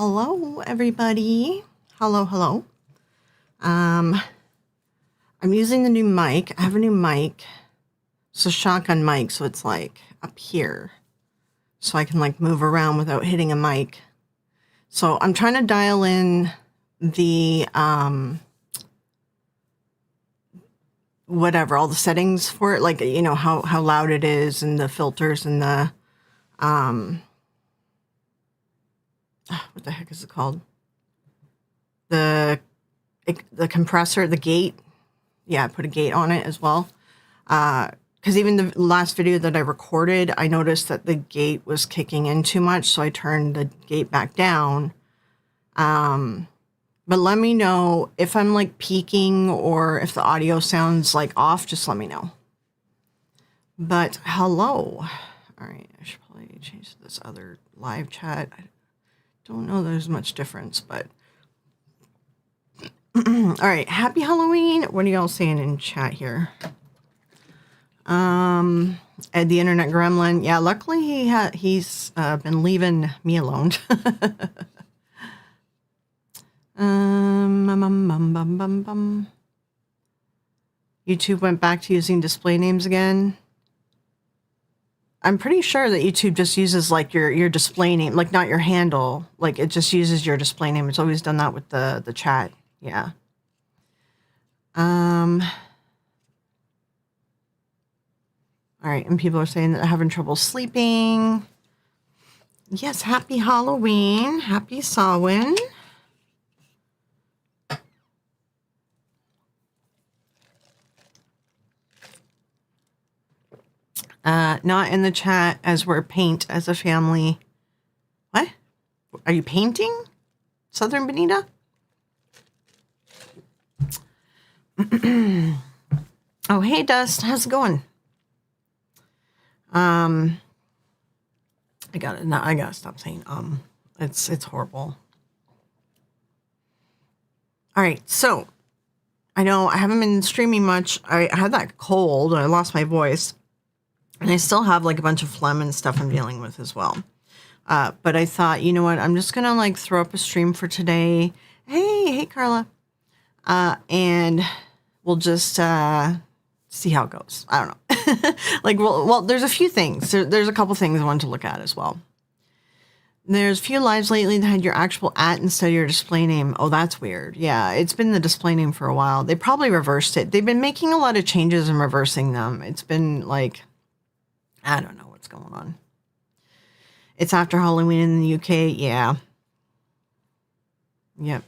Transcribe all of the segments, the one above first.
Hello, everybody. Hello, hello. I'm using the new mic. I have a new mic. It's a shotgun mic, so it's like up here. So I can like move around without hitting a mic. So I'm trying to dial in the, whatever, all the settings for it. Like, you know, how loud it is and the filters and the, what the heck is it called? The compressor, the gate. Yeah, I put a gate on it as well. Because even the last video that I recorded, I noticed that the gate was kicking in too much, so I turned the gate back down. But let me know if I'm like peaking or if the audio sounds like off, just let me know. But hello. All right, I should probably change to this other live chat. I don't know there's much difference, but all right, happy Halloween. What are y'all saying in chat here? Ed the Internet Gremlin. Yeah, luckily he's been leaving me alone. YouTube went back to using display names again. I'm pretty sure that YouTube just uses like your display name, like not your handle. Like it just uses your display name. It's always done that with the chat. Yeah. All right, and people are saying that they're having trouble sleeping. Yes, happy Halloween. Happy Samhain. Not in the chat as we're paint as a family. What? Are you painting? Southern Bonita? Oh, hey, Dust. How's it going? I gotta stop saying it's horrible. All right, so I know I haven't been streaming much. I had that cold. I lost my voice, and I still have like a bunch of phlegm and stuff I'm dealing with as well. But I thought, you know what? I'm just gonna like throw up a stream for today. Hey, Carla, and we'll just see how it goes. I don't know. Like, well, there's a few things. There's a couple things I want to look at as well. There's a few lives lately that had your actual @ instead of your display name. Oh, that's weird. Yeah, it's been the display name for a while. They probably reversed it. They've been making a lot of changes and reversing them. It's been like, I don't know what's going on. It's after Halloween in the UK. Yeah. Yep.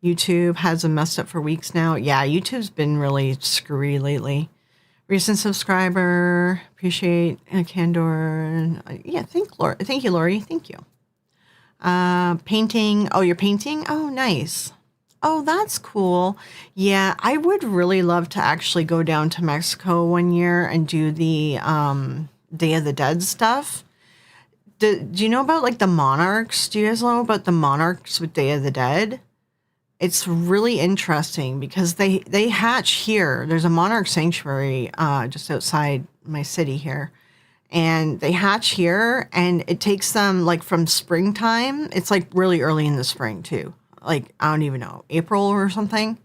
YouTube has been messed up for weeks now. Yeah, YouTube's been really screwy lately. Recent subscriber, appreciate Candor. Yeah, thank you, Lori. Thank you. Painting. Oh, you're painting? Oh, nice. Oh, that's cool. Yeah, I would really love to actually go down to Mexico one year and do the Day of the Dead stuff. Do you know about like the monarchs? Do you guys know about the monarchs with Day of the Dead? It's really interesting because they hatch here. There's a monarch sanctuary just outside my city here. And they hatch here, and it takes them like from springtime. It's like really early in the spring too. Like, I don't even know, April or something,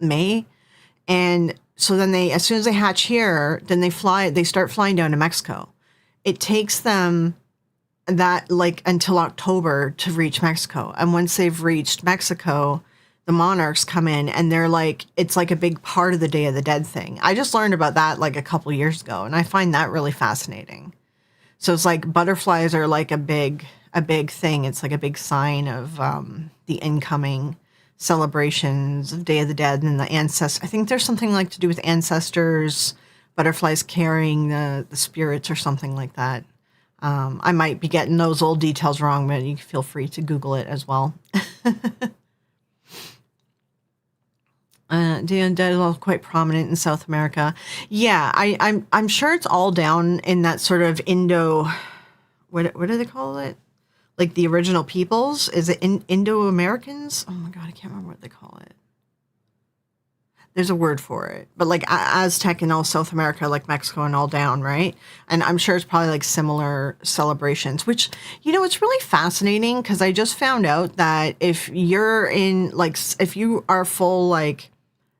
May. And so then as soon as they hatch here, then they start flying down to Mexico. It takes them that like until October to reach Mexico. And once they've reached Mexico, the monarchs come in, and they're like, it's like a big part of the Day of the Dead thing. I just learned about that like a couple years ago, and I find that really fascinating. So it's like butterflies are like a big thing. It's like a big sign of the incoming celebrations of Day of the Dead and the ancestors. I think there's something like to do with ancestors, butterflies carrying the spirits or something like that. I might be getting those old details wrong, but you can feel free to Google it as well. Day of the Dead is all quite prominent in South America. Yeah, I'm sure it's all down in that sort of what do they call it? Like the original peoples? Is it Indo-Americans? Oh my God, I can't remember what they call it. There's a word for it, but like Aztec and all South America, like Mexico and all down, right? And I'm sure it's probably like similar celebrations, which, it's really fascinating because I just found out that if you're in like, if you are full, like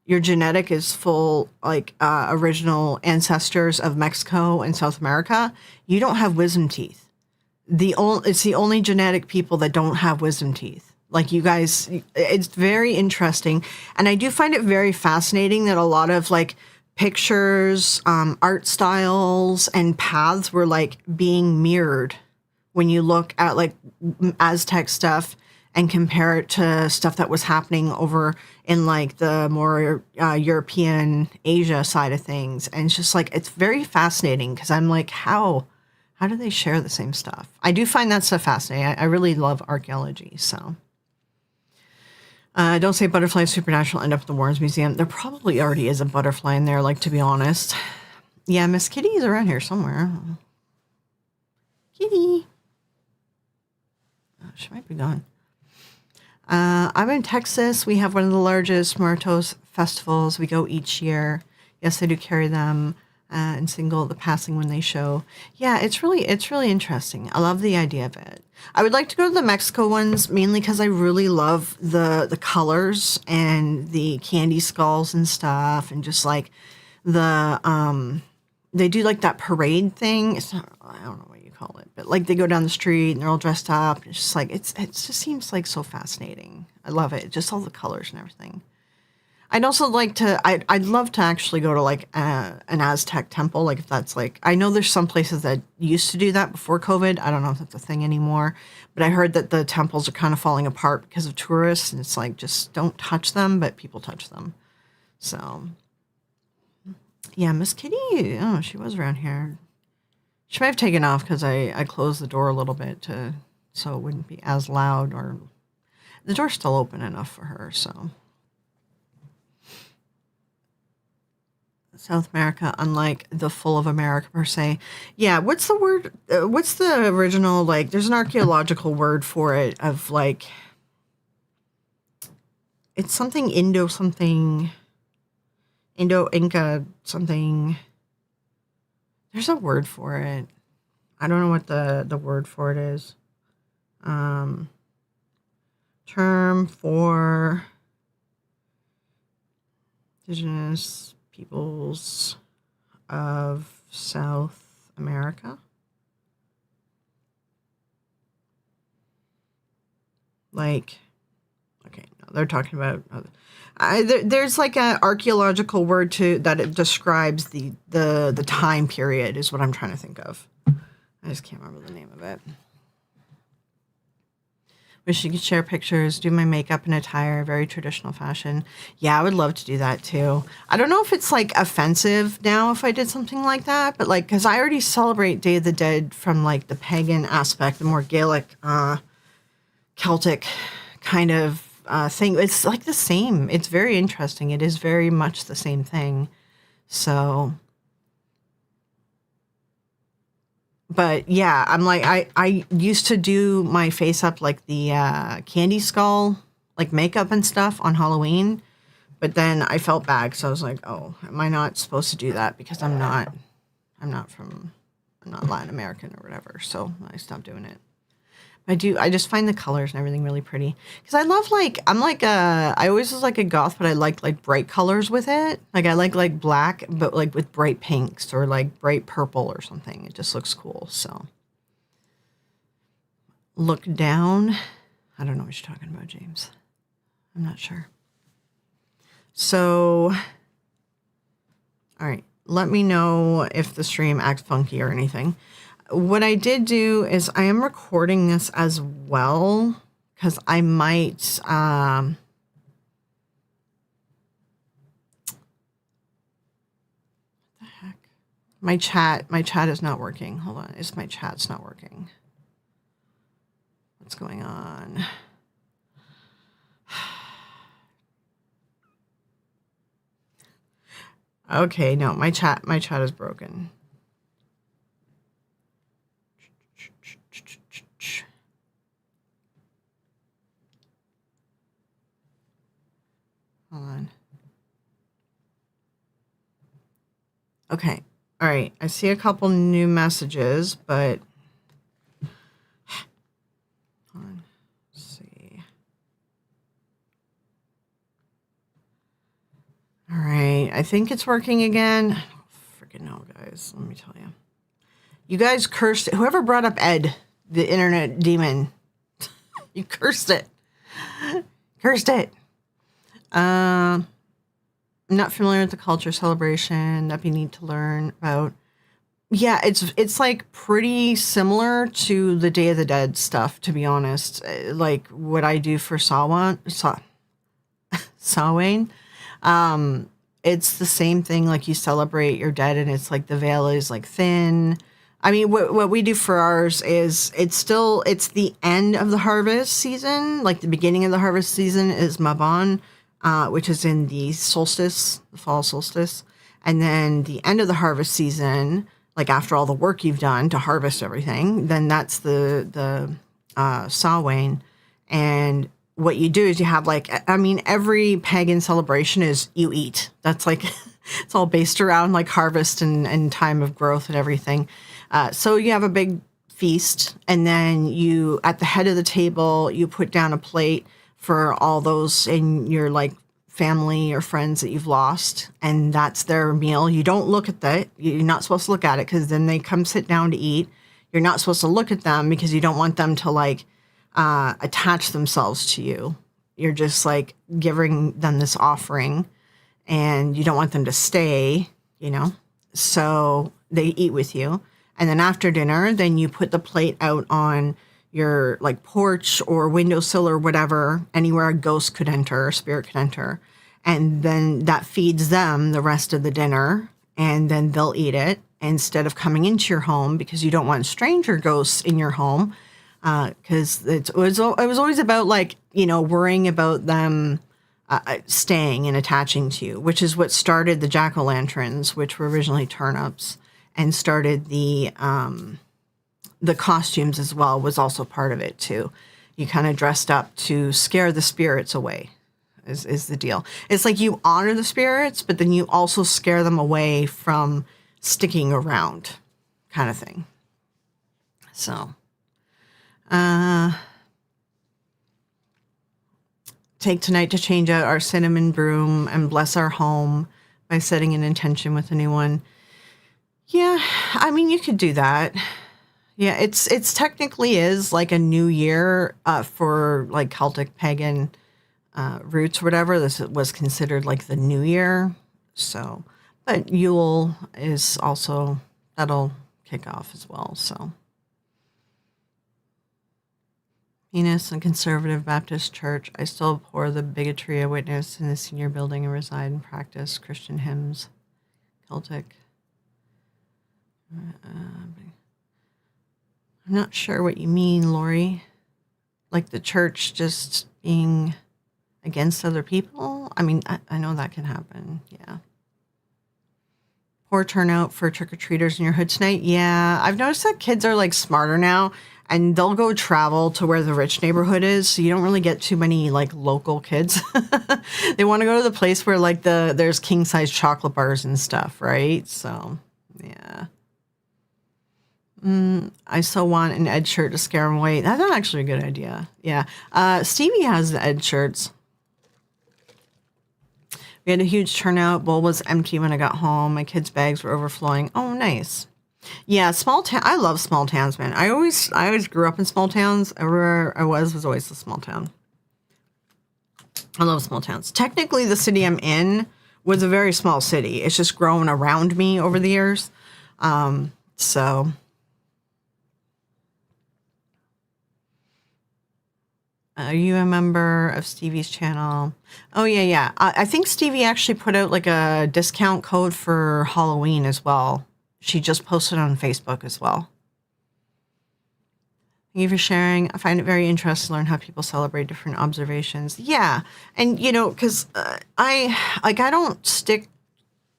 your genetic is full, like original ancestors of Mexico and South America, you don't have wisdom teeth. It's the only genetic people that don't have wisdom teeth. Like you guys, it's very interesting. And I do find it very fascinating that a lot of like pictures, art styles, and paths were like being mirrored when you look at like Aztec stuff and compare it to stuff that was happening over in like the more European Asia side of things. And it's just like, it's very fascinating because I'm like, how do they share the same stuff? I do find that stuff fascinating. I really love archaeology. So don't say butterfly supernatural end up at the Warrens Museum. There probably already is a butterfly in there, like, to be honest. Yeah, Miss Kitty is around here somewhere. Kitty. Oh, she might be gone. I'm in Texas. We have one of the largest Muertos festivals. We go each year. Yes, I do carry them and single the passing when they show. Yeah, it's really interesting. I love the idea of it. I would like to go to the Mexico ones mainly because I really love the colors and the candy skulls and stuff, and just like they do like that parade thing. It's not, I don't know what you call it, but like they go down the street and they're all dressed up. It's just like it just seems like so fascinating. I love it, just all the colors and everything. I'd also like to. I'd love to actually go to like an Aztec temple. Like if that's like, I know there's some places that used to do that before COVID. I don't know if that's a thing anymore, but I heard that the temples are kind of falling apart because of tourists, and it's like just don't touch them, but people touch them. So yeah, Miss Kitty. Oh, she was around here. She might have taken off because I closed the door a little bit so it wouldn't be as loud, or the door's still open enough for her. So. South America, unlike the full of America per se. Yeah, what's the word? What's the original, like, there's an archaeological word for it of like, it's something Indo-Inca something. There's a word for it. I don't know what the word for it is. Term for indigenous peoples of South America. Like, okay, no, they're talking about. There's like an archaeological word that it describes the time period is what I'm trying to think of. I just can't remember the name of it. Wish you could share pictures, do my makeup and attire, very traditional fashion. Yeah, I would love to do that too. I don't know if it's like offensive now if I did something like that, but like, because I already celebrate Day of the Dead from like the pagan aspect, the more Gaelic, Celtic kind of thing. It's like the same. It's very interesting. It is very much the same thing. So. But yeah, I'm like, I used to do my face up like the candy skull, like makeup and stuff on Halloween. But then I felt bad, so I was like, oh, am I not supposed to do that because I'm not Latin American or whatever. So I stopped doing it. I just find the colors and everything really pretty. Because I love, like, I always was like a goth, but I like bright colors with it. Like, I like black, but like with bright pinks or like bright purple or something. It just looks cool. So, look down. I don't know what you're talking about, James. I'm not sure. So, all right. Let me know if the stream acts funky or anything. What I did do is I am recording this as well because I might what the heck? My chat is not working. Hold on. My chat's not working. What's going on? Okay, no, my chat is broken. Hold on. Okay. All right. I see a couple new messages, but let's see. All right. I think it's working again. I don't freaking know, guys. Let me tell you. You guys cursed it. Whoever brought up Ed, the internet demon, you cursed it. Cursed it. I'm not familiar with the culture celebration. That'd be neat to learn about. Yeah, it's like pretty similar to the Day of the Dead stuff, to be honest. Like what I do for Samhain. It's the same thing. Like you celebrate your dead, and it's like the veil is like thin. I mean, what we do for ours is it's the end of the harvest season. Like the beginning of the harvest season is Mabon, which is in the solstice, the fall solstice, and then the end of the harvest season, like after all the work you've done to harvest everything, then that's the Samhain. And what you do is you have every pagan celebration is you eat. That's like, it's all based around like harvest and time of growth and everything. So you have a big feast, and then you, at the head of the table, you put down a plate for all those in your like family or friends that you've lost, and that's their meal. You don't look at that. You're not supposed to look at it, because then they come sit down to eat. You're not supposed to look at them because you don't want them to like attach themselves to you. You're just like giving them this offering, and you don't want them to stay, so they eat with you. And then after dinner, then you put the plate out on your like porch or windowsill or whatever, anywhere a ghost could enter, a spirit could enter. And then that feeds them the rest of the dinner, and then they'll eat it instead of coming into your home, because you don't want stranger ghosts in your home. Because it was always about like, worrying about them staying and attaching to you, which is what started the jack-o'-lanterns, which were originally turnips, and started the costumes as well, was also part of it too. You kind of dressed up to scare the spirits away, is the deal. It's like you honor the spirits, but then you also scare them away from sticking around, kind of thing. So, take tonight to change out our cinnamon broom and bless our home by setting an intention with anyone. Yeah, I mean, you could do that. Yeah, it's technically is like a new year for like Celtic pagan roots or whatever. This was considered like the new year. So, but Yule is also, that'll kick off as well. So, Enos and Conservative Baptist Church, I still abhor the bigotry I witnessed in the senior building and reside and practice Christian hymns. Celtic. I'm not sure what you mean, Lori. Like the church just being against other people? I mean, I know that can happen. Yeah. Poor turnout for trick-or-treaters in your hood tonight. Yeah, I've noticed that kids are like smarter now, and they'll go travel to where the rich neighborhood is, so you don't really get too many like local kids. They want to go to the place where like there's king-size chocolate bars and stuff, right? So, yeah. I still want an Ed shirt to scare them away. That's not actually a good idea. Yeah. Stevie has the Ed shirts. We had a huge turnout. Bowl was empty when I got home. My kids' bags were overflowing. Oh, nice. Yeah, small town. I love small towns, man. I always grew up in small towns. Everywhere I was always a small town. I love small towns. Technically, the city I'm in was a very small city. It's just grown around me over the years. So... Are you a member of Stevie's channel? Oh, yeah. I think Stevie actually put out like a discount code for Halloween as well. She just posted on Facebook as well. Thank you for sharing. I find it very interesting to learn how people celebrate different observations. Yeah. And, because I don't stick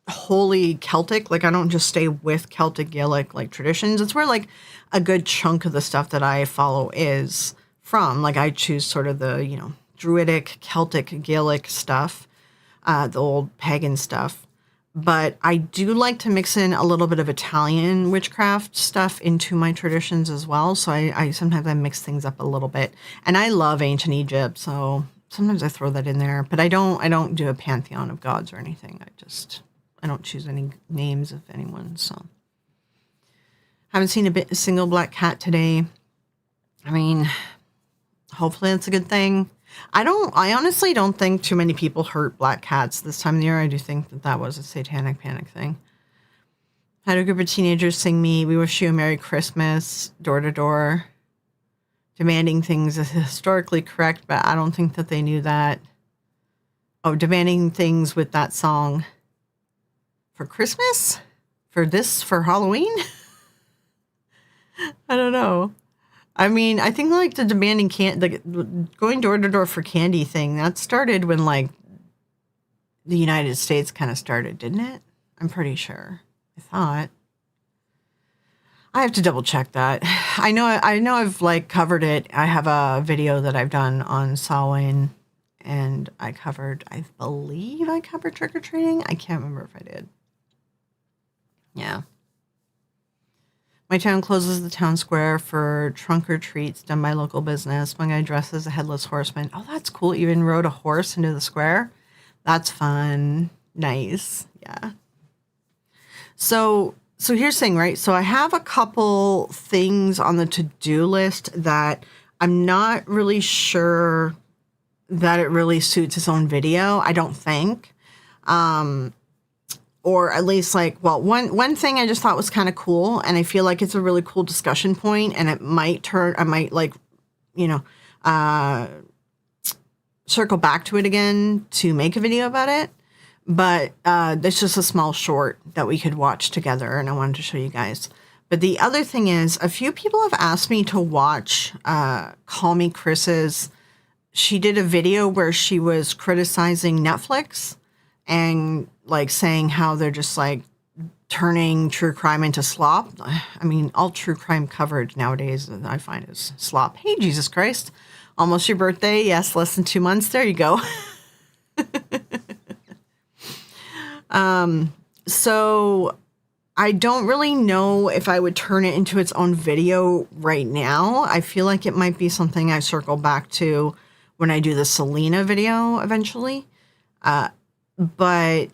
wholly Celtic. Like, I don't just stay with Celtic Gaelic, like, traditions. It's where, like, a good chunk of the stuff that I follow is from. Like, I choose sort of the, Druidic, Celtic, Gaelic stuff, the old pagan stuff. But I do like to mix in a little bit of Italian witchcraft stuff into my traditions as well. So I sometimes I mix things up a little bit. And I love ancient Egypt, so sometimes I throw that in there. But I don't do a pantheon of gods or anything. I don't choose any names of anyone. So haven't seen a single black cat today. I mean, hopefully that's a good thing. I honestly don't think too many people hurt black cats this time of the year. I do think that was a satanic panic thing. Had a group of teenagers sing me, "We wish you a Merry Christmas," door to door, demanding things is historically correct, but I don't think that they knew that. Oh, demanding things with that song for Christmas? For Halloween? I don't know. I mean, I think like the demanding the going door to door for candy thing, that started when like the United States kind of started, didn't it? I'm pretty sure. I thought. I have to double check that. I know I've like covered it. I have a video that I've done on Samhain, and I believe I covered trick or treating. I can't remember if I did. Yeah. My town closes the town square for trunk or treats done by local business. One guy dressed as a headless horseman. Oh, that's cool. Even rode a horse into the square. That's fun. Nice. Yeah. So here's the thing, right? So I have a couple things on the to-do list that I'm not really sure that it really suits its own video. I don't think. Or at least like, well, one thing I just thought was kind of cool, and I feel like it's a really cool discussion point, and I might like, you know, circle back to it again to make a video about it. But there's just a small short that we could watch together, and I wanted to show you guys. But the other thing is, a few people have asked me to watch Call Me Chris's. She did a video where she was criticizing Netflix and like saying how they're just like turning true crime into slop. I mean, all true crime coverage nowadays I find is slop. Hey, Jesus Christ. Almost your birthday. Yes, less than 2 months. There you go. So I don't really know if I would turn it into its own video right now. I feel like it might be something I circle back to when I do the Selena video eventually. But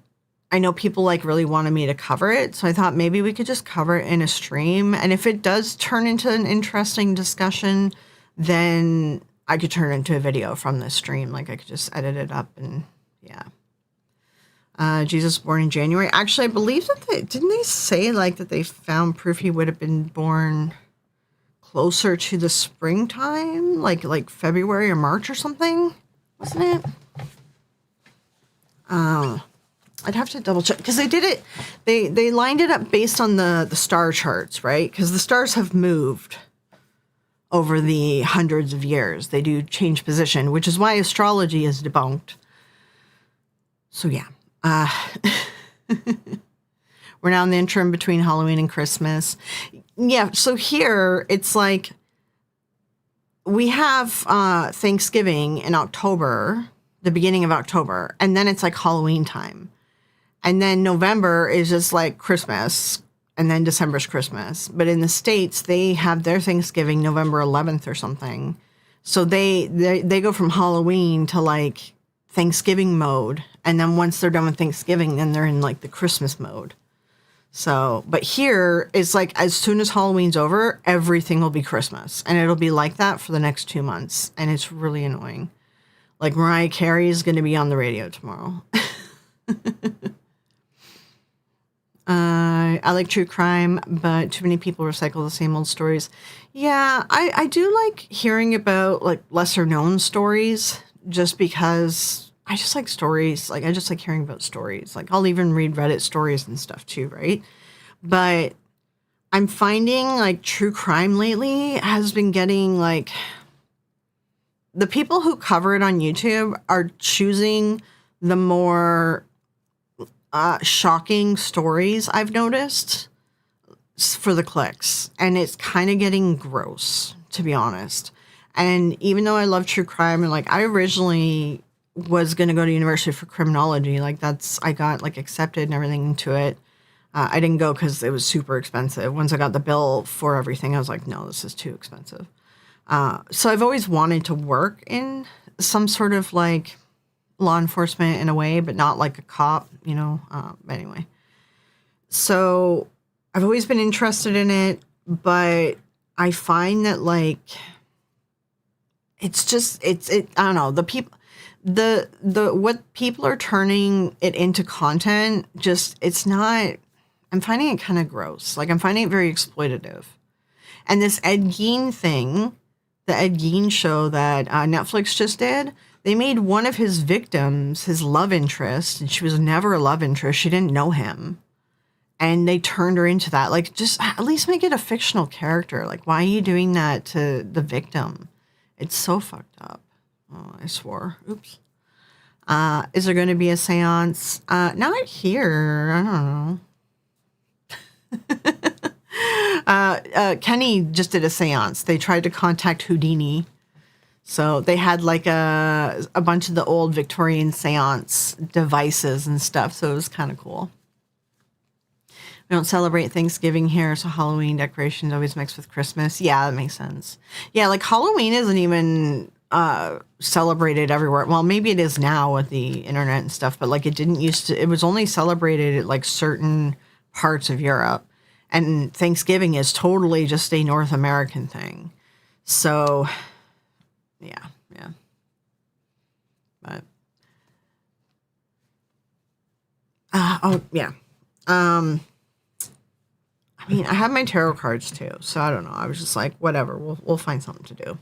I know people like really wanted me to cover it. So I thought maybe we could just cover it in a stream. And if it does turn into an interesting discussion, then I could turn it into a video from the stream. Like I could just edit it up and yeah. Jesus born in January. Actually, I believe that didn't they say like that they found proof he would have been born closer to the springtime, like February or March or something, wasn't it? I'd have to double check because they did it. They lined it up based on the star charts, right? Because the stars have moved over the hundreds of years. They do change position, which is why astrology is debunked. So yeah. We're now in the interim between Halloween and Christmas. Yeah, so here it's like we have Thanksgiving in October, the beginning of October, and then it's like Halloween time. And then November is just like Christmas, and then December's Christmas. But in the States, they have their Thanksgiving November 11th or something. So they go from Halloween to like Thanksgiving mode. And then once they're done with Thanksgiving, then they're in like the Christmas mode. So, but here it's like as soon as Halloween's over, everything will be Christmas. And it'll be like that for the next 2 months. And it's really annoying. Like Mariah Carey is going to be on the radio tomorrow. I like true crime, but too many people recycle the same old stories. Yeah, I do like hearing about like lesser known stories just because I just like stories. Like I just like hearing about stories. Like I'll even read Reddit stories and stuff too, right? But I'm finding like true crime lately has been getting like the people who cover it on YouTube are choosing the more shocking stories I've noticed for the clicks. And it's kind of getting gross, to be honest. And even though I love true crime and like I originally was going to go to university for criminology. Like I got like accepted and everything into it. I didn't go because it was super expensive. Once I got the bill for everything, I was like, no, this is too expensive. So I've always wanted to work in some sort of like law enforcement in a way, but not like a cop, but anyway. So I've always been interested in it, but I find that like, I don't know, what people are turning it into content, it's not, I'm finding it kind of gross. Like I'm finding it very exploitative. And this Ed Gein thing, the Ed Gein show that Netflix just did, they made one of his victims his love interest, and she was never a love interest. She didn't know him. And they turned her into that. Like, just at least make it a fictional character. Like, why are you doing that to the victim? It's so fucked up. Oh, I swore. Oops. Is there going to be a seance? Not here. I don't know. Kenny just did a seance. They tried to contact Houdini. So they had like a bunch of the old Victorian seance devices and stuff. So it was kind of cool. We don't celebrate Thanksgiving here, so Halloween decorations always mixed with Christmas. Yeah, that makes sense. Yeah, like Halloween isn't even celebrated everywhere. Well, maybe it is now with the internet and stuff, but like it didn't used to. It was only celebrated at like certain parts of Europe. And Thanksgiving is totally just a North American thing. So, yeah. But, yeah. I mean, I have my tarot cards too, so I don't know. I was just like, whatever, we'll find something to do.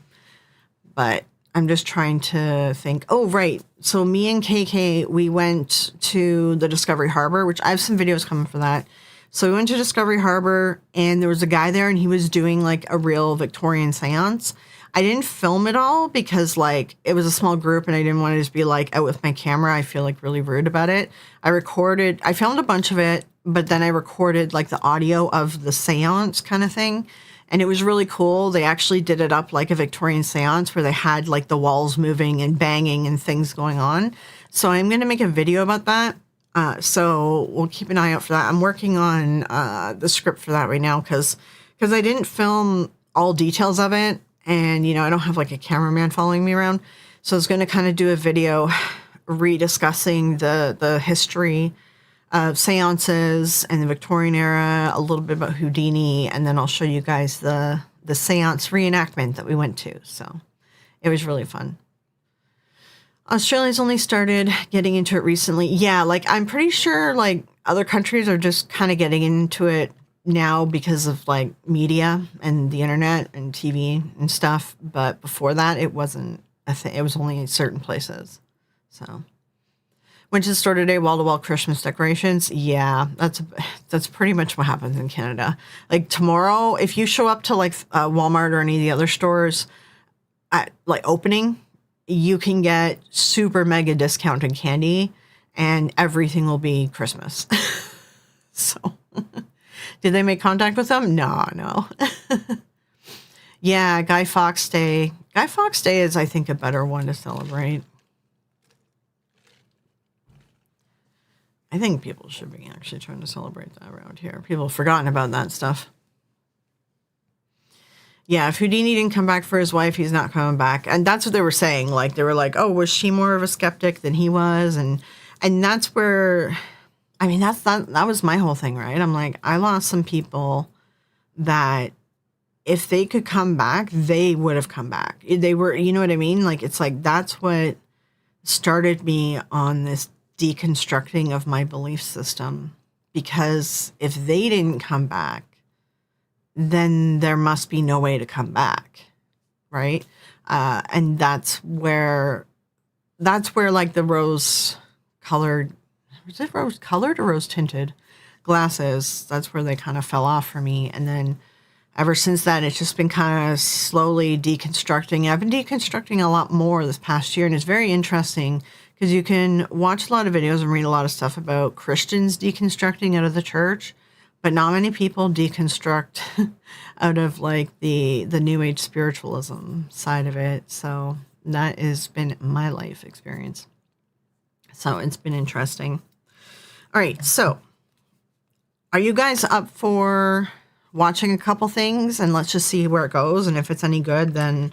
But I'm just trying to think. Oh, right. So me and KK, we went to the Discovery Harbor, which I have some videos coming for that. So we went to Discovery Harbor, and there was a guy there, and he was doing like a real Victorian seance. I didn't film it all because like it was a small group, and I didn't want to just be like out with my camera. I feel like really rude about it. I filmed a bunch of it, but then I recorded like the audio of the seance kind of thing. And it was really cool. They actually did it up like a Victorian seance where they had like the walls moving and banging and things going on. So I'm going to make a video about that. So we'll keep an eye out for that. I'm working on the script for that right now because I didn't film all details of it. And, I don't have like a cameraman following me around. So I was going to kind of do a video rediscussing the history of seances and the Victorian era, a little bit about Houdini, and then I'll show you guys the seance reenactment that we went to. So it was really fun. Australia's only started getting into it recently. Yeah, like I'm pretty sure like other countries are just kind of getting into it now because of like media and the internet and TV and stuff. But before that, it wasn't a thing. It was only in certain places. So went to the store today, wall-to-wall Christmas decorations. Yeah, that's pretty much what happens in Canada. Like tomorrow, if you show up to like Walmart or any of the other stores at like opening, you can get super mega discounted candy and everything will be Christmas. So did they make contact with them? No. Yeah, Guy Fawkes Day. Guy Fawkes Day is, I think, a better one to celebrate. I think people should be actually trying to celebrate that around here. People have forgotten about that stuff. Yeah, if Houdini didn't come back for his wife, he's not coming back. And that's what they were saying. Like, they were like, oh, was she more of a skeptic than he was? And that's where, I mean, that was my whole thing, right? I'm like, I lost some people that if they could come back, they would have come back. They were, you know what I mean? Like, it's like, that's what started me on this deconstructing of my belief system. Because if they didn't come back, then there must be no way to come back, right? And that's where like the rose-colored, was it rose-colored or rose-tinted glasses? That's where they kind of fell off for me. And then ever since then, it's just been kind of slowly deconstructing. I've been deconstructing a lot more this past year, and it's very interesting because you can watch a lot of videos and read a lot of stuff about Christians deconstructing out of the church. But not many people deconstruct out of like the New Age spiritualism side of it. So that has been my life experience. So it's been interesting. All right. So are you guys up for watching a couple things? And let's just see where it goes. And if it's any good, then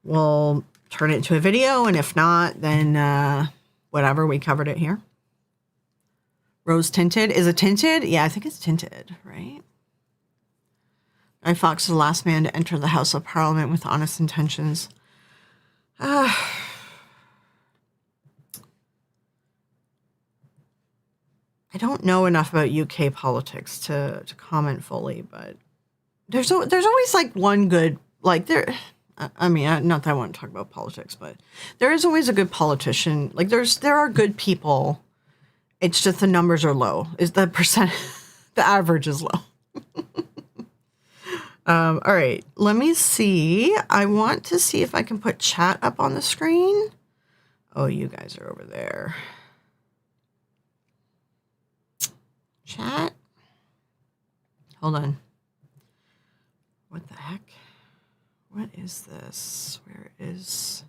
we'll turn it into a video. And if not, then whatever, we covered it here. Rose tinted. Is it tinted? Yeah, I think it's tinted, right? Guy Fawkes is the last man to enter the House of Parliament with honest intentions. I don't know enough about UK politics to comment fully, but there's always like one good, like there, I mean, not that I want to talk about politics, but there is always a good politician. Like there are good people. It's just the numbers are low. Is the percent, the average is low. All right, let me see. I want to see if I can put chat up on the screen. Oh, you guys are over there. Chat. Hold on. What the heck? What is this? Where is...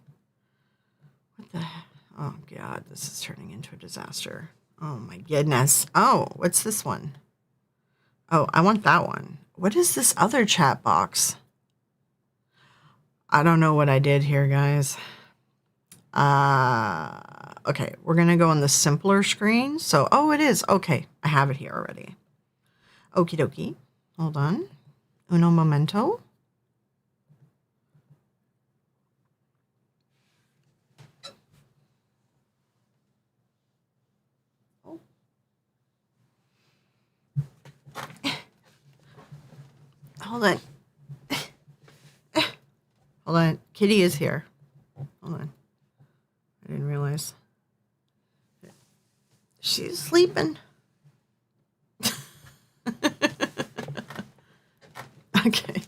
What the heck? Oh, God, this is turning into a disaster. Oh, my goodness. Oh, what's this one? Oh, I want that one. What is this other chat box? I don't know what I did here, guys. Okay, we're going to go on the simpler screen. So, oh, it is. Okay, I have it here already. Okie dokie. Hold on. Uno momento. Oh. Hold on. Hold on. Kitty is here. Hold on. I didn't realize. She's sleeping. Okay.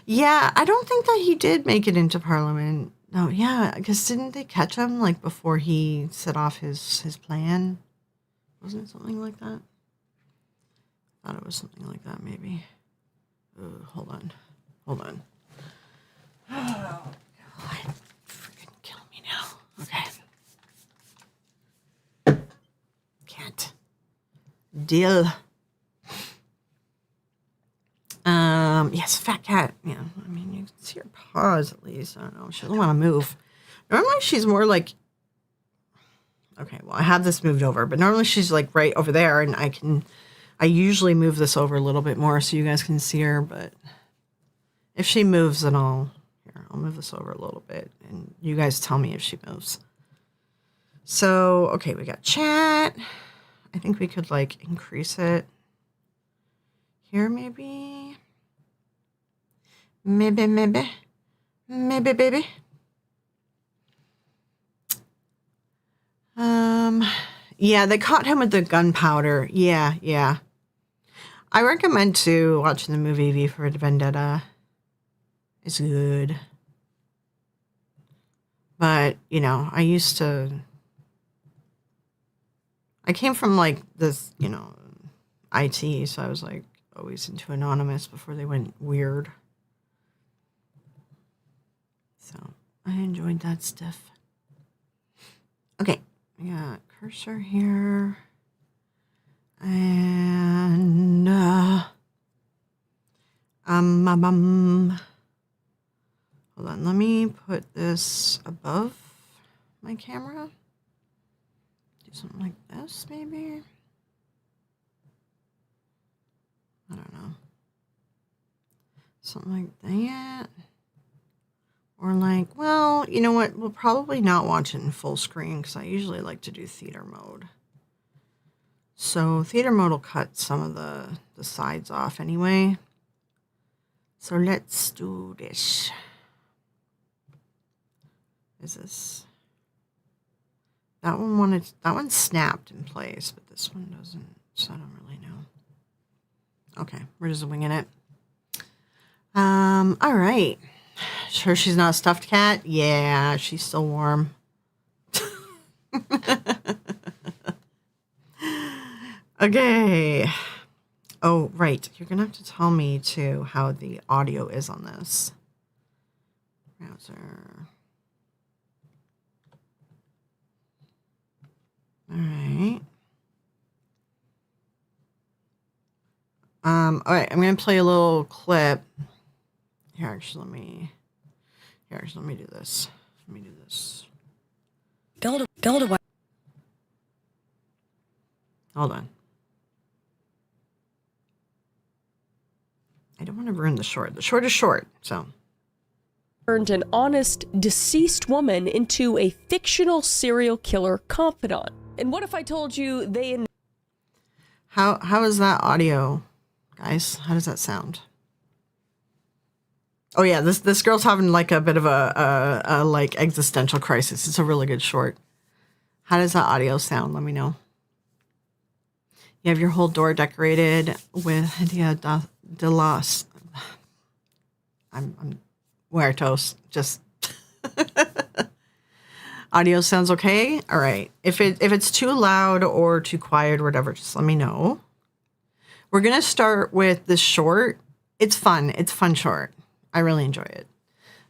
Yeah, I don't think that he did make it into Parliament. No, yeah, because didn't they catch him like before he set off his plan? Wasn't it something like that? I thought it was something like that, maybe. Hold on. Hold on. Oh, God. Freaking kill me now. Okay. Can't. Deal. Yes, fat cat. Yeah, I mean, you can see her paws at least. I don't know. She doesn't want to move. Normally, she's more like... Okay, well, I have this moved over, but normally she's like right over there, and I usually move this over a little bit more so you guys can see her, but if she moves, then I'll move this over a little bit, and you guys tell me if she moves. So, okay, we got chat. I think we could, like, increase it. Here, maybe. Maybe, baby. Yeah, they caught him with the gunpowder. Yeah. I recommend to watching the movie V for Vendetta. It's good. But, you know, I came from, like, this, you know, IT, so I was, like, always into Anonymous before they went weird. So, I enjoyed that stuff. Okay, we got cursor here. And, hold on, let me put this above my camera. Do something like this, maybe. I don't know. Something like that. Or like, well, you know what? We'll probably not watch it in full screen because I usually like to do theater mode. So theater mode will cut some of the sides off anyway. So let's do this. Is this? That one snapped in place, but this one doesn't, so I don't really know. Okay, we're just winging it. All right. Sure she's not a stuffed cat? Yeah, she's still warm. Okay. Oh, right. You're going to have to tell me, too, how the audio is on this. Browser. All right. All right, I'm gonna play a little clip. Here, actually, let me do this. Let me do this. Build a Hold on. I don't want to ruin the short. The short is short, so. turned an honest, deceased woman into a fictional serial killer confidant. And what if I told you they... How is that audio, guys? How does that sound? Oh yeah, this girl's having like a bit of a like existential crisis. It's a really good short. How does that audio sound? Let me know. You have your whole door decorated with Dia de los. I'm muertos. Just audio sounds okay. All right. If it's too loud or too quiet or whatever, just let me know. We're gonna start with this short. It's fun. It's a fun short. I really enjoy it.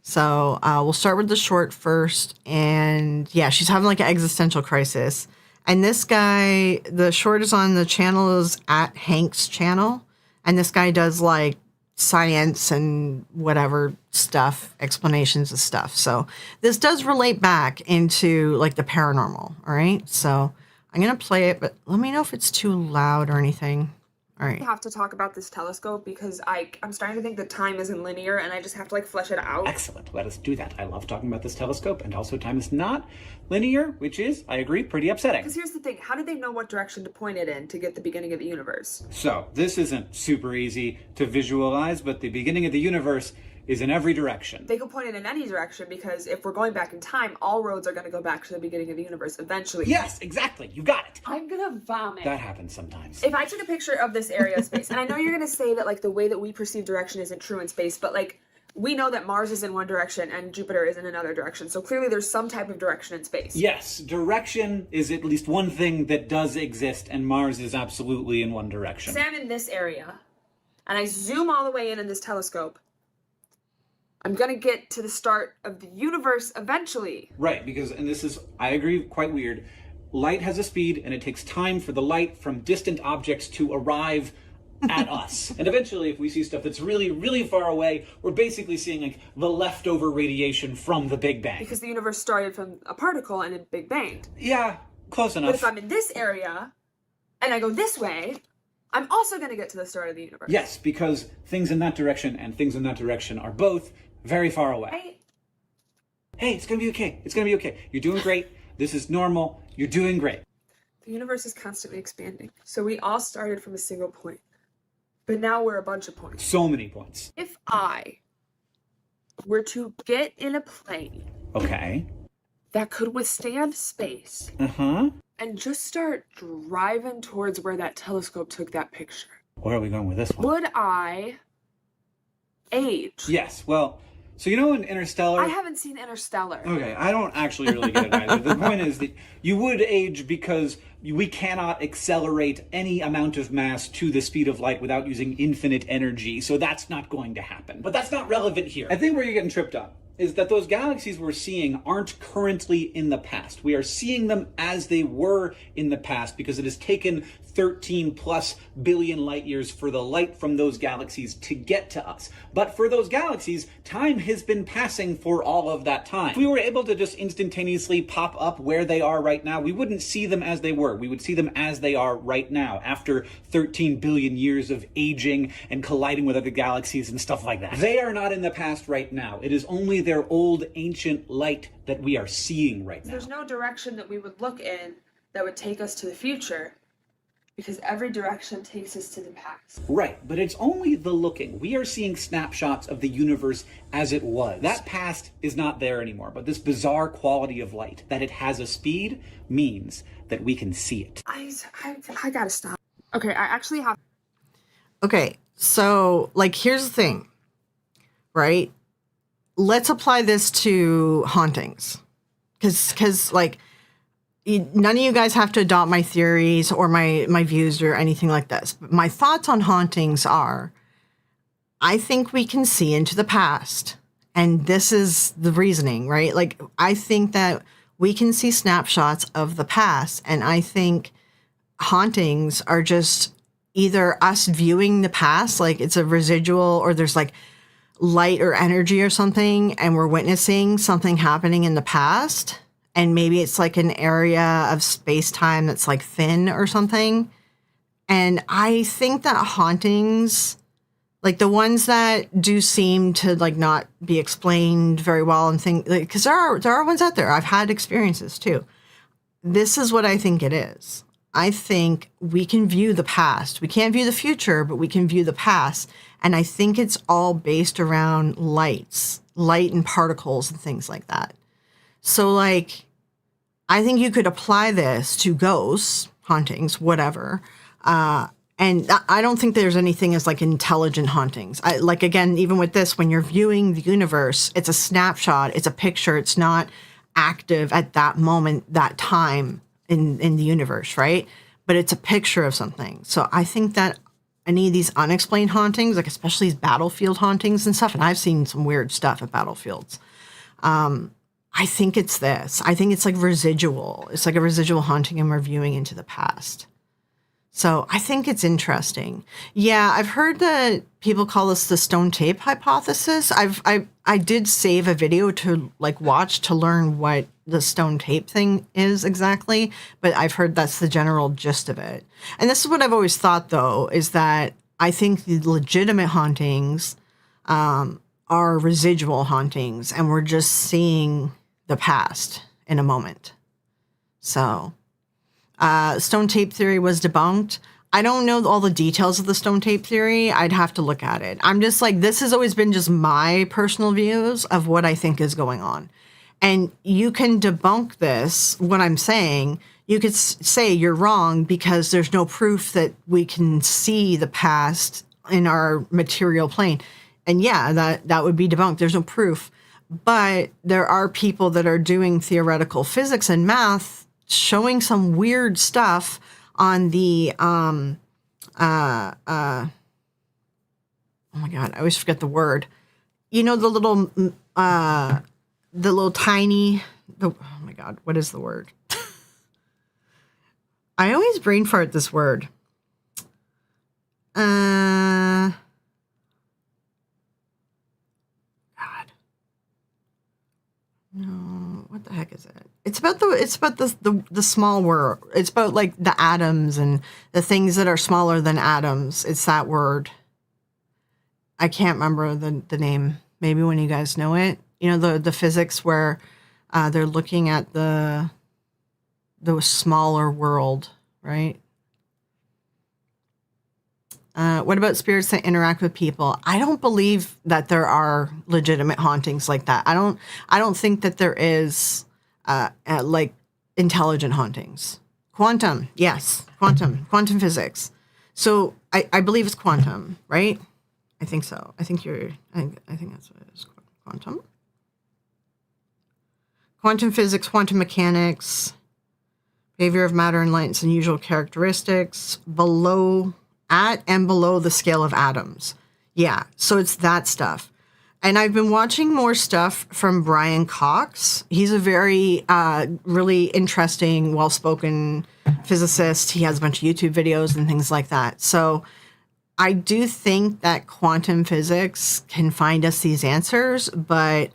So we'll start with the short first. And yeah, she's having like an existential crisis. And this guy, the short is on the channel is at Hank's channel. And this guy does like science and whatever stuff, explanations of stuff. So this does relate back into like the paranormal. All right. So I'm going to play it, but let me know if it's too loud or anything. All right. I have to talk about this telescope because I'm starting to think that time isn't linear and I just have to like flesh it out. Excellent. Let us do that. I love talking about this telescope, and also time is not linear, which is, I agree, pretty upsetting. Because here's the thing, how did they know what direction to point it in to get the beginning of the universe? So, this isn't super easy to visualize, but the beginning of the universe is in every direction. They could point it in any direction because if we're going back in time, all roads are going to go back to the beginning of the universe eventually. Yes, exactly. You got it. I'm gonna vomit. That happens sometimes. If I took a picture of this area of space, and I know you're gonna say that like the way that we perceive direction isn't true in space, but like we know that Mars is in one direction and Jupiter is in another direction. So clearly there's some type of direction in space. Yes, direction is at least one thing that does exist, and Mars is absolutely in one direction. Say I'm in this area, and I zoom all the way in this telescope. I'm gonna get to the start of the universe eventually. Right, because, and this is, I agree, quite weird. Light has a speed, and it takes time for the light from distant objects to arrive at us. And eventually, if we see stuff that's really, really far away, we're basically seeing like the leftover radiation from the Big Bang. Because the universe started from a particle and a Big Bang. Yeah, close enough. But if I'm in this area, and I go this way, I'm also gonna get to the start of the universe. Yes, because things in that direction and things in that direction are both very far away. Right? Hey, it's gonna be okay. It's gonna be okay. You're doing great. This is normal. You're doing great. The universe is constantly expanding. So we all started from a single point. But now we're a bunch of points. So many points. If I were to get in a plane Okay. that could withstand space Uh-huh. and just start driving towards where that telescope took that picture, Where are we going with this one? would I age? Yes, well, so you know in Interstellar... I haven't seen Interstellar. Okay, I don't actually really get it either. The point is that you would age because we cannot accelerate any amount of mass to the speed of light without using infinite energy, so that's not going to happen. But that's not relevant here. I think where you're getting tripped up is that those galaxies we're seeing aren't currently in the past. We are seeing them as they were in the past because it has taken 13 plus billion light years for the light from those galaxies to get to us. But for those galaxies, time has been passing for all of that time. If we were able to just instantaneously pop up where they are right now, we wouldn't see them as they were. We would see them as they are right now, after 13 billion years of aging and colliding with other galaxies and stuff like that. They are not in the past right now. It is only their old ancient light that we are seeing right now. There's no direction that we would look in that would take us to the future, because every direction takes us to the past. Right, but it's only the looking. We are seeing snapshots of the universe as it was. That past is not there anymore, but this bizarre quality of light, that it has a speed, means that we can see it. I gotta stop. Okay, I actually have... Okay, so like here's the thing, right? Let's apply this to hauntings, because like none of you guys have to adopt my theories or my views or anything like this. But my thoughts on hauntings are, I think we can see into the past, and this is the reasoning, right? Like I think that we can see snapshots of the past. And I think hauntings are just either us viewing the past, like it's a residual, or there's like light or energy or something, and we're witnessing something happening in the past. And maybe it's like an area of space-time that's like thin or something. And I think that hauntings, like the ones that do seem to like not be explained very well and think, like, because there are ones out there. I've had experiences too. This is what I think it is. I think we can view the past. We can't view the future, but we can view the past. And I think it's all based around light and particles and things like that. So like, I think you could apply this to ghosts, hauntings, whatever. And I don't think there's anything as like intelligent hauntings. Like, again, even with this, when you're viewing the universe, it's a snapshot, it's a picture. It's not active at that moment, that time in the universe, right? But it's a picture of something. So I think that any of these unexplained hauntings, like especially these battlefield hauntings and stuff, and I've seen some weird stuff at battlefields. I think it's this. I think it's like residual. It's like a residual haunting and we're viewing into the past. So I think it's interesting. Yeah, I've heard that people call this the stone tape hypothesis. I did save a video to like watch to learn what the stone tape thing is exactly, but I've heard that's the general gist of it. And this is what I've always thought, though, is that I think the legitimate hauntings are residual hauntings, and we're just seeing the past in a moment. So stone tape theory was debunked. I don't know all the details of the stone tape theory. I'd have to look at it. I'm just like, this has always been just my personal views of what I think is going on. And you can debunk this, what I'm saying. You could say you're wrong because there's no proof that we can see the past in our material plane. And yeah, that would be debunked. There's no proof. But there are people that are doing theoretical physics and math showing some weird stuff on the oh my God, I always forget the word. You know, oh my God, what is the word? I always brain fart this word. God. No, what the heck is it? It's about the small world. It's about like the atoms and the things that are smaller than atoms. It's that word. I can't remember the name. Maybe when you guys know it. You know, the physics where they're looking at the smaller world, right? What about spirits that interact with people? I don't believe that there are legitimate hauntings like that. I don't think that there is like intelligent hauntings. Quantum, yes, quantum physics. So I believe it's quantum, right? I think so. I think that's what it is. Quantum physics, quantum mechanics, behavior of matter and light, its unusual characteristics, at and below the scale of atoms. Yeah, so it's that stuff. And I've been watching more stuff from Brian Cox. He's a very, really interesting, well-spoken physicist. He has a bunch of YouTube videos and things like that. So I do think that quantum physics can find us these answers, but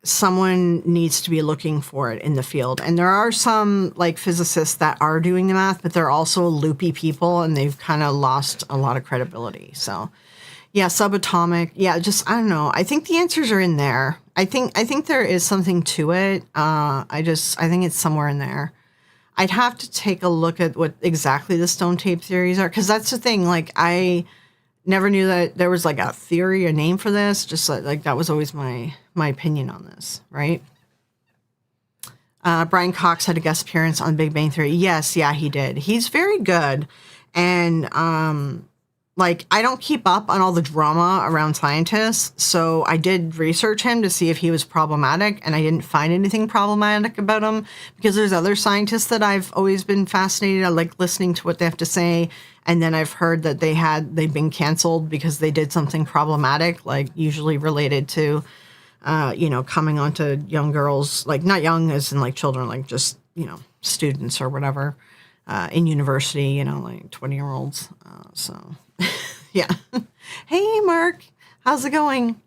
someone needs to be looking for it in the field. And there are some like physicists that are doing the math, but they're also loopy people and they've kind of lost a lot of credibility. So yeah, subatomic. Yeah, just, I don't know. I think the answers are in there. I think there is something to it. I think it's somewhere in there. I'd have to take a look at what exactly the stone tape theories are. 'Cause that's the thing. Like I never knew that there was like a theory, a name for this. Just like that was always my opinion on this, right? Brian Cox had a guest appearance on Big Bang Theory. Yes, yeah, he did. He's very good. And like I don't keep up on all the drama around scientists, so I did research him to see if he was problematic, and I didn't find anything problematic about him because there's other scientists that I've always been fascinated. I like listening to what they have to say, and then I've heard that they've been canceled because they did something problematic, like usually related to coming onto young girls, like not young as in like children, like just, students or whatever, in university, like 20-year-olds. So yeah. Hey, Mark, how's it going?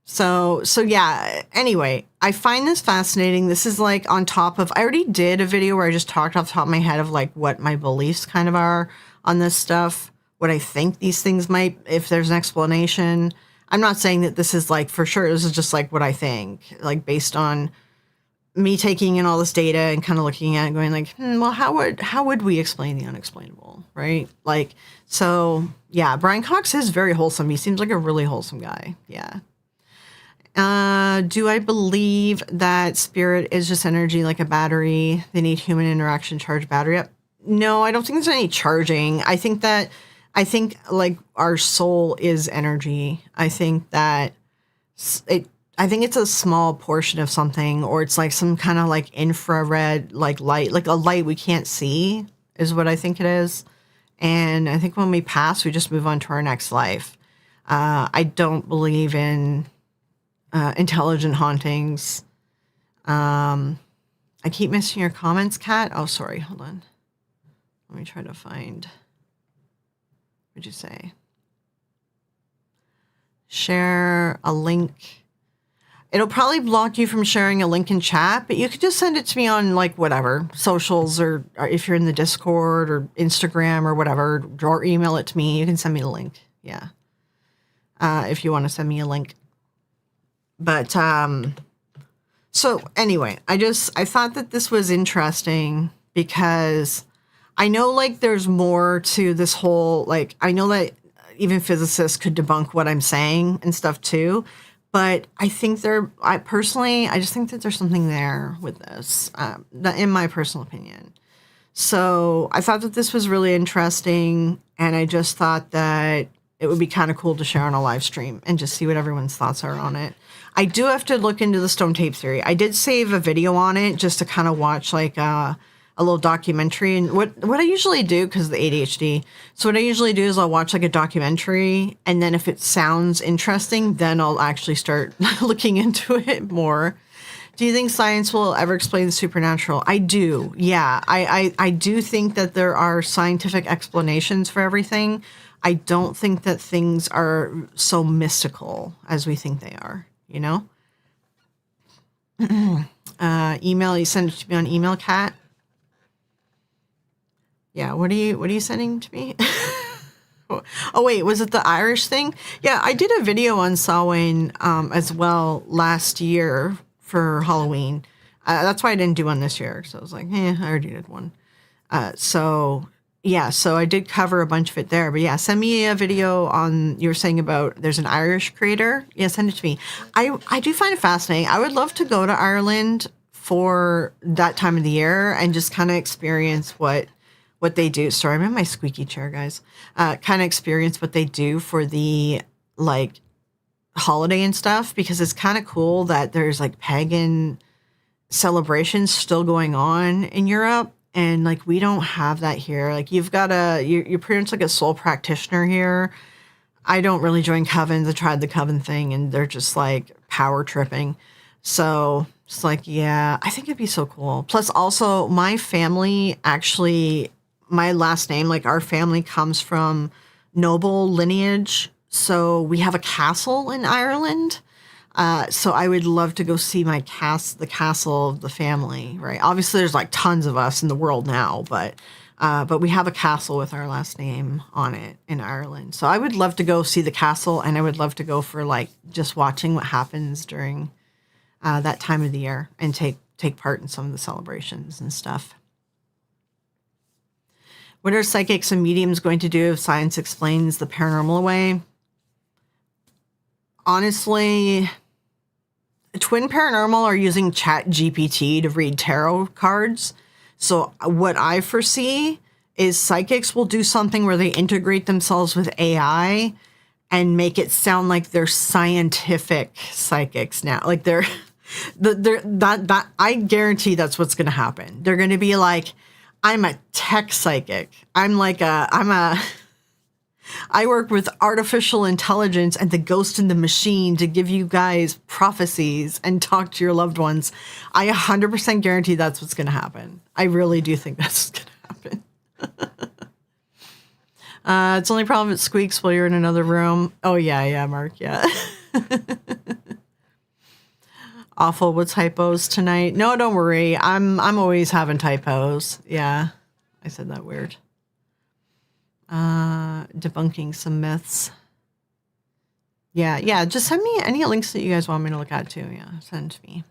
So yeah, anyway, I find this fascinating. This is like on top of, I already did a video where I just talked off the top of my head of like what my beliefs kind of are on this stuff, what I think these things might, if there's an explanation. I'm not saying that this is like for sure. This is just like what I think, like based on me taking in all this data and kind of looking at it going like, well, how would we explain the unexplainable, right? Like, so yeah, Brian Cox is very wholesome. He seems like a really wholesome guy. Yeah. Do I believe that spirit is just energy like a battery? They need human interaction to charge battery up? No, I don't think there's any charging. I think like our soul is energy. I think it's a small portion of something, or it's like some kind of like infrared, like light, like a light we can't see is what I think it is. And I think when we pass, we just move on to our next life. I don't believe in intelligent hauntings. I keep missing your comments, Kat. Oh, sorry. Hold on. Let me try to find. What'd you say? Share a link. It'll probably block you from sharing a link in chat, but you could just send it to me on like whatever socials, or if you're in the Discord or Instagram or whatever, or email it to me. You can send me the link. Yeah. If you want to send me a link. But, so anyway, I thought that this was interesting because I know like there's more to this whole, like, I know that even physicists could debunk what I'm saying and stuff too, but I think I just think that there's something there with this, in my personal opinion. So I thought that this was really interesting, and I just thought that it would be kind of cool to share on a live stream and just see what everyone's thoughts are on it. I do have to look into the stone tape theory. I did save a video on it just to kind of watch like a little documentary. And what I usually do, because of the ADHD, so what I usually do is I'll watch like a documentary, and then if it sounds interesting, then I'll actually start looking into it more. Do you think science will ever explain the supernatural? I do. Yeah, I do think that there are scientific explanations for everything. I don't think that things are so mystical as we think they are, Email, you send it to me on email, Kat? Yeah, what are you sending to me? Oh, wait, was it the Irish thing? Yeah, I did a video on Samhain as well last year for Halloween. That's why I didn't do one this year. So I was like, I already did one. So I did cover a bunch of it there. But yeah, send me a video on, you were saying about, there's an Irish creator. Yeah, send it to me. I do find it fascinating. I would love to go to Ireland for that time of the year and just kind of experience what they do. Sorry, I'm in my squeaky chair, guys. Kind of experience what they do for the like holiday and stuff, because it's kind of cool that there's like pagan celebrations still going on in Europe. And like, we don't have that here. Like you're pretty much like a soul practitioner here. I don't really join covens. I tried the coven thing and they're just like power tripping. So it's like, yeah, I think it'd be so cool. Plus also my family, actually, my last name, like our family comes from noble lineage. So we have a castle in Ireland. So I would love to go see the castle of the family, right? Obviously there's like tons of us in the world now, but we have a castle with our last name on it in Ireland. So I would love to go see the castle, and I would love to go for like just watching what happens during that time of the year and take part in some of the celebrations and stuff. What are psychics and mediums going to do if science explains the paranormal away? Honestly, Twin Paranormal are using ChatGPT to read tarot cards. So what I foresee is psychics will do something where they integrate themselves with AI and make it sound like they're scientific psychics now. Like I guarantee that's what's going to happen. They're going to be like, I'm a tech psychic. I'm a I work with artificial intelligence and the ghost in the machine to give you guys prophecies and talk to your loved ones. I 100% guarantee that's what's going to happen. I really do think that's what's going to happen. It's only problem if it squeaks while you're in another room. Oh, yeah, Mark, yeah. Awful with typos tonight. No, don't worry. I'm always having typos. Yeah, I said that weird. Debunking some myths. Yeah. Just send me any links that you guys want me to look at too. Yeah, send to me.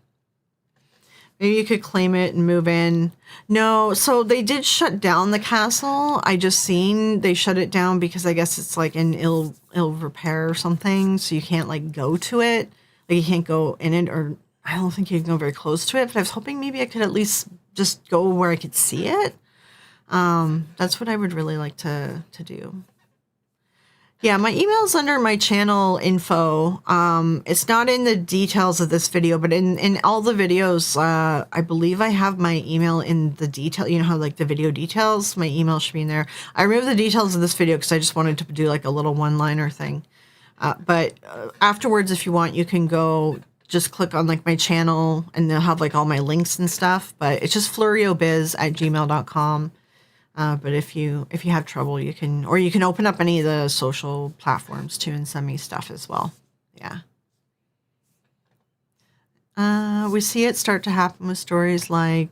Maybe you could claim it and move in. No, so they did shut down the castle. I just seen they shut it down because I guess it's like in ill repair or something. So you can't like go to it. Like you can't go in it, or I don't think you can go very close to it. But I was hoping maybe I could at least just go where I could see it. That's what I would really like to do. Yeah, my email's under my channel info. It's not in the details of this video, but in all the videos, I believe I have my email in the detail. You know how like the video details, my email should be in there. I removed the details of this video because I just wanted to do like a little one-liner thing. But afterwards, if you want, you can go just click on like my channel and they'll have like all my links and stuff. But it's just flurryobiz@gmail.com. But if you have trouble, you can open up any of the social platforms too and send me stuff as well. Yeah. We see it start to happen with stories like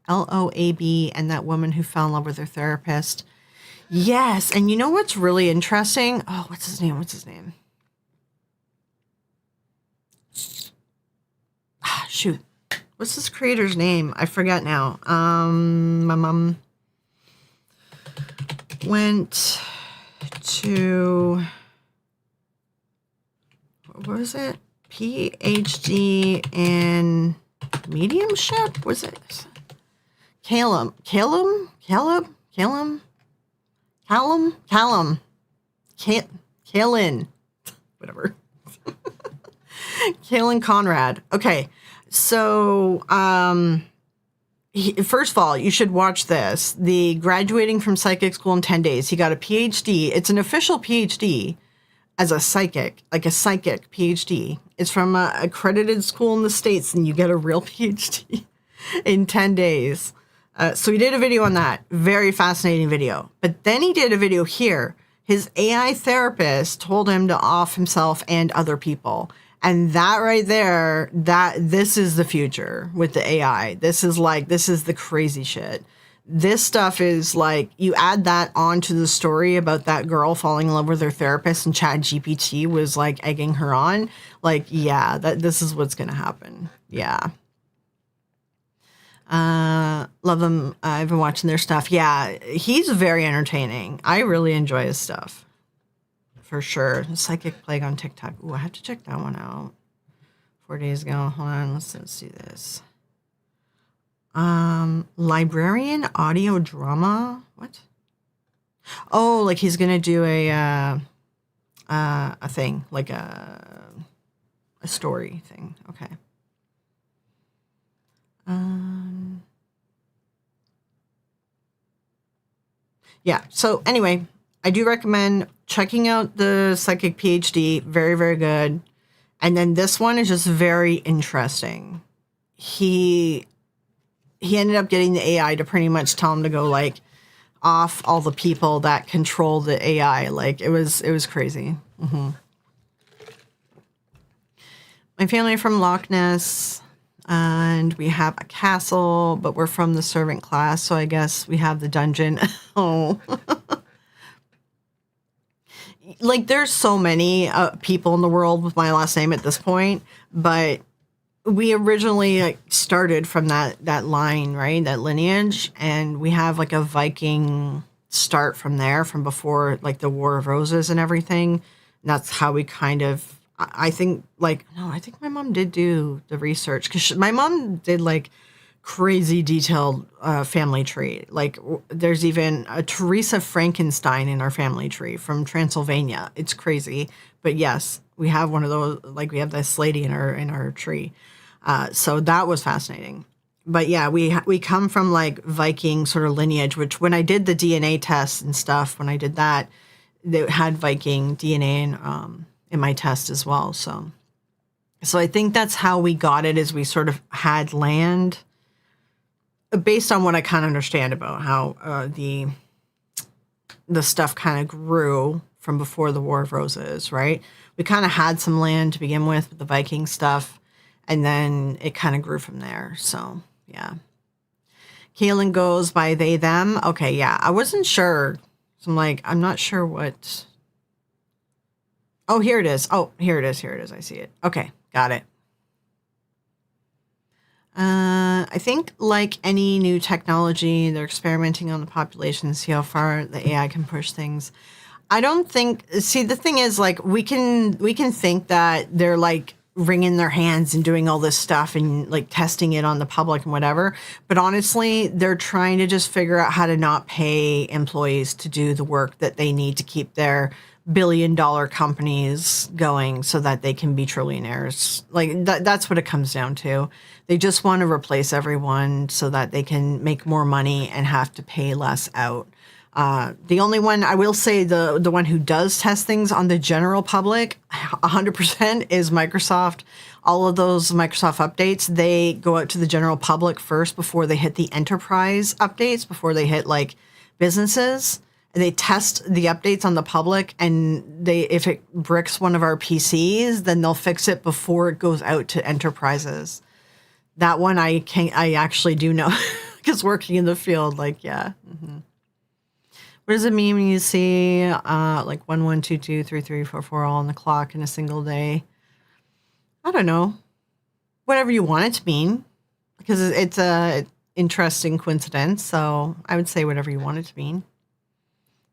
LOAB and that woman who fell in love with her therapist. Yes, and you know what's really interesting? Oh, what's his name? Shoot. What's this creator's name? I forget now. My mom went to, what was it? PhD in mediumship? Was it? Callum. Whatever. Kalen Conrad. Okay. So, first of all, you should watch this. The graduating from psychic school in 10 days. He got a PhD. It's an official PhD as a psychic, like a psychic PhD. It's from an accredited school in the States, and you get a real PhD in 10 days. So he did a video on that. Very fascinating video. But then he did a video here. His AI therapist told him to off himself and other people. And that right there, this is the future with the AI. This is the crazy shit. This stuff is like, you add that onto the story about that girl falling in love with her therapist and ChatGPT was like egging her on. Like, yeah, this is what's going to happen. Yeah. Love them. I've been watching their stuff. Yeah, he's very entertaining. I really enjoy his stuff. For sure. Psychic Plague on TikTok. Ooh, I have to check that one out. 4 days ago. Hold on. Let's see this. Librarian audio drama. What? Oh, like he's gonna do a thing, like a story thing. Okay. Yeah. So anyway, I do recommend checking out the Psychic PhD. Very, very good. And then this one is just very interesting. He ended up getting the AI to pretty much tell him to go like off all the people that control the AI. Like it was crazy. Mm-hmm. My family from Loch Ness, and we have a castle, but we're from the servant class, so I guess we have the dungeon. Oh. Like, there's so many people in the world with my last name at this point, but we originally started from that line, right? That lineage, and we have like a Viking start from there, from before like the War of Roses and everything. And that's how we kind of, I think my mom did do the research, because my mom did like crazy detailed family tree. Like there's even a Teresa Frankenstein in our family tree from Transylvania. It's crazy, but yes, we have one of those. Like we have this lady in our tree. So that was fascinating. But yeah, we come from like Viking sort of lineage, which when I did the DNA test and stuff, when I did that, that had Viking DNA in my test as well. So I think that's how we got it, is we sort of had land based on what I kind of understand about how the stuff kind of grew from before the War of Roses, right? We kind of had some land to begin with the Viking stuff, and then it kind of grew from there. So, yeah. Kaylin goes by they, them. Okay, yeah. I wasn't sure. So I'm like, I'm not sure what. Oh, here it is. Oh, here it is. Here it is. I see it. Okay, got it. I think like any new technology, they're experimenting on the population to see how far the AI can push things. I don't think, see, the thing is, like, we can think that they're like wringing their hands and doing all this stuff and like testing it on the public and whatever. But honestly, they're trying to just figure out how to not pay employees to do the work that they need to keep their billion-dollar companies going so that they can be trillionaires. Like that's what it comes down to. They just want to replace everyone so that they can make more money and have to pay less out. The only one I will say, the one who does test things on the general public 100% is Microsoft. All of those Microsoft updates, they go out to the general public first before they hit the enterprise updates, before they hit like businesses. And they test the updates on the public, and if it bricks one of our PCs, then they'll fix it before it goes out to enterprises. That one I actually do know because working in the field, like, yeah. Mm-hmm. What does it mean when you see like 1, 1, 2, 2, 3, 3, 4, 4 all on the clock in a single day? I don't know. Whatever you want it to mean, because it's a interesting coincidence. So I would say whatever you want it to mean.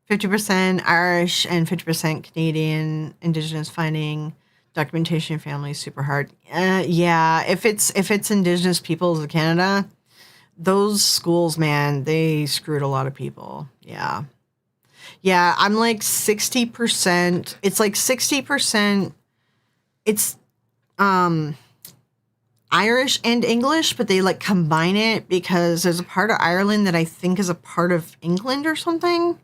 50% Irish and 50% Canadian, Indigenous finding documentation family super hard. Yeah, if it's Indigenous peoples of Canada, those schools, man, they screwed a lot of people. Yeah. Yeah, I'm like 60%. It's like 60%. It's Irish and English, but they like combine it because there's a part of Ireland that I think is a part of England or something.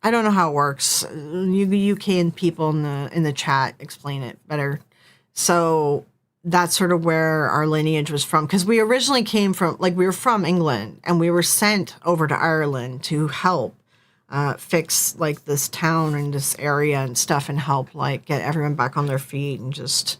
I don't know how it works. You can people in the chat explain it better. So that's sort of where our lineage was from, because we originally came from, like, we were from England and we were sent over to Ireland to help fix like this town and this area and stuff, and help like get everyone back on their feet and just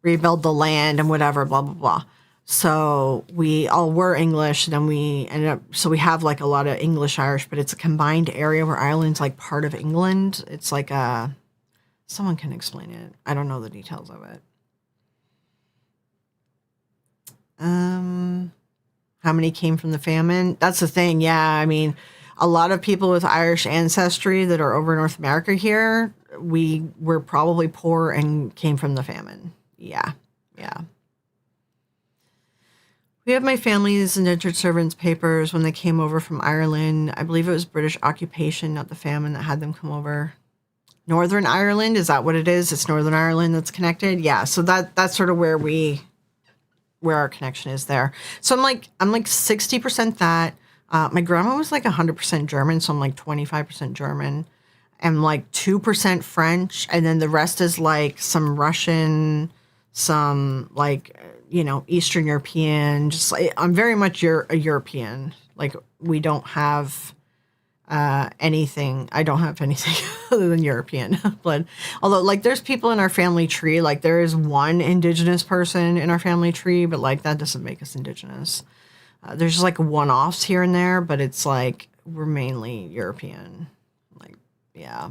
rebuild the land and whatever, blah blah blah. So we all were English, and then we ended up, so we have like a lot of English Irish, but it's a combined area where Ireland's like part of England. It's like someone can explain it. I don't know the details of it. How many came from the famine? That's the thing. Yeah. I mean, a lot of people with Irish ancestry that are over North America here, we were probably poor and came from the famine. Yeah. Yeah. We have my family's indentured servants papers when they came over from Ireland. I believe it was British occupation, not the famine, that had them come over. Northern Ireland, is that what it is? It's Northern Ireland that's connected? Yeah, so that's sort of where our connection is there. So I'm like 60% that. My grandma was like 100% German, so I'm like 25% German. I'm like 2% French, and then the rest is like some Russian, some like, Eastern European. Just like, I'm very much a European. Like, we don't have anything. I don't have anything other than European blood. Although, like, there's people in our family tree. Like, there is one Indigenous person in our family tree, but like that doesn't make us Indigenous. There's just like one-offs here and there, but it's like we're mainly European. Like, yeah.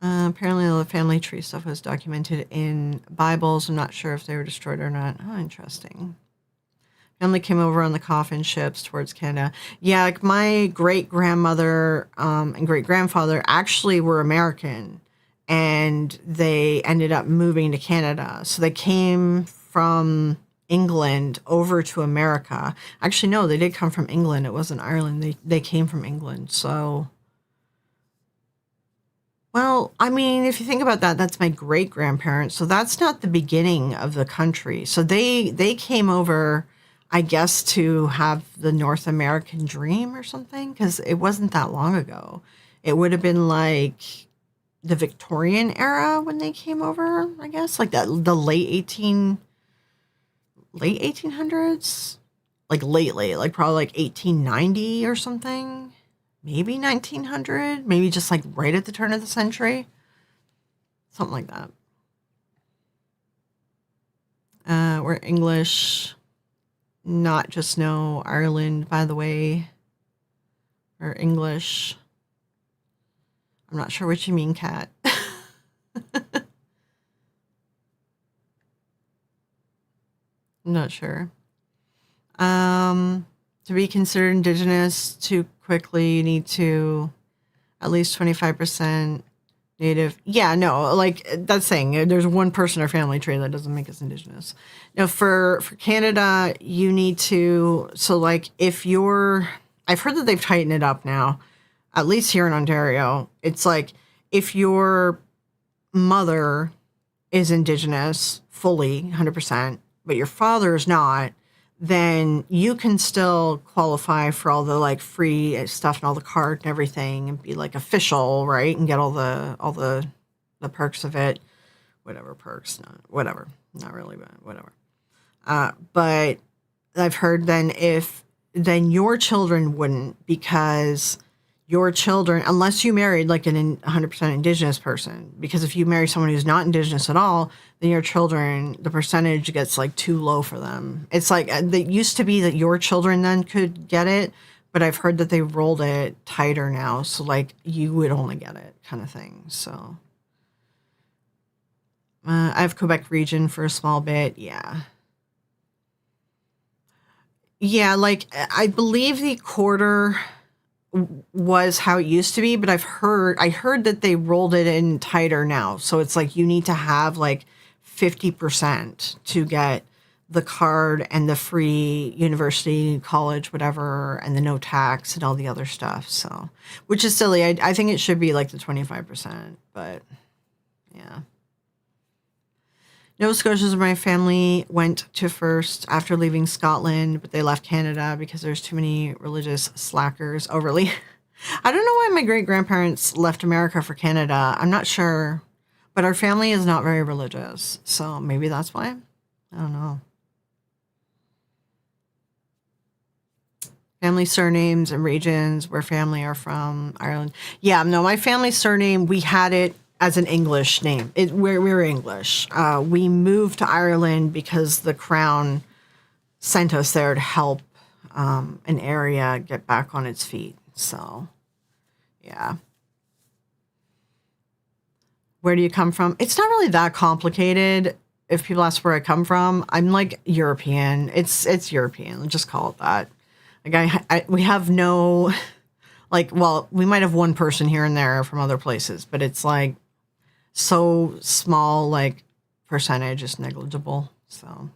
Apparently, all the family tree stuff was documented in Bibles. I'm not sure if they were destroyed or not. Oh, interesting. Family came over on the coffin ships towards Canada. Yeah, like my great-grandmother and great-grandfather actually were American, and they ended up moving to Canada. So they came from England over to America. Actually, no, they did come from England. It wasn't Ireland. They came from England. So, well, I mean, if you think about that, that's my great-grandparents. So that's not the beginning of the country. So they came over, I guess, to have the North American dream or something, because it wasn't that long ago. It would have been like the Victorian era when they came over, I guess, like that the late 1800s, like late, like probably like 1890 or something, maybe 1900, maybe just like right at the turn of the century, something like that. We're English, not just no Ireland, by the way. We're English. I'm not sure what you mean, Kat. I'm not sure. To be considered indigenous too quickly, you need to at least 25% native. Yeah, no, like that's saying there's one person or family tree that doesn't make us indigenous. Now for Canada, you need to, so like if you're, I've heard that they've tightened it up now, at least here in Ontario. It's like if your mother is indigenous fully 100%, but your father is not, then you can still qualify for all the like free stuff and all the card and everything and be like official, right? And get all the perks of it. Whatever perks, whatever. Not really, but whatever. But I've heard then your children wouldn't, because your children, unless you married like an 100% indigenous person, because if you marry someone who's not indigenous at all, then your children, the percentage gets like too low for them. It's like, it used to be that your children then could get it, but I've heard that they rolled it tighter now. So like you would only get it kind of thing. So I have Quebec region for a small bit. Yeah. Yeah. Like I believe the quarter was how it used to be, but I heard that they rolled it in tighter now. So it's like you need to have like 50% to get the card and the free university, college, whatever, and the no tax and all the other stuff. So, which is silly. I think it should be like the 25%, but yeah. Nova Scotians of my family went to first after leaving Scotland, but they left Canada because there's too many religious slackers. Oh, really? I don't know why my great-grandparents left America for Canada. I'm not sure. But our family is not very religious, so maybe that's why. I don't know. Family surnames and regions where family are from. Ireland. Yeah, no, my family surname, we had it as an English name. We're English. We moved to Ireland because the Crown sent us there to help an area get back on its feet. So, yeah. Where do you come from? It's not really that complicated. If people ask where I come from, I'm like European. It's European. Let's just call it that. Like we have no, like, well, we might have one person here and there from other places, but it's like so small, like percentage is negligible. So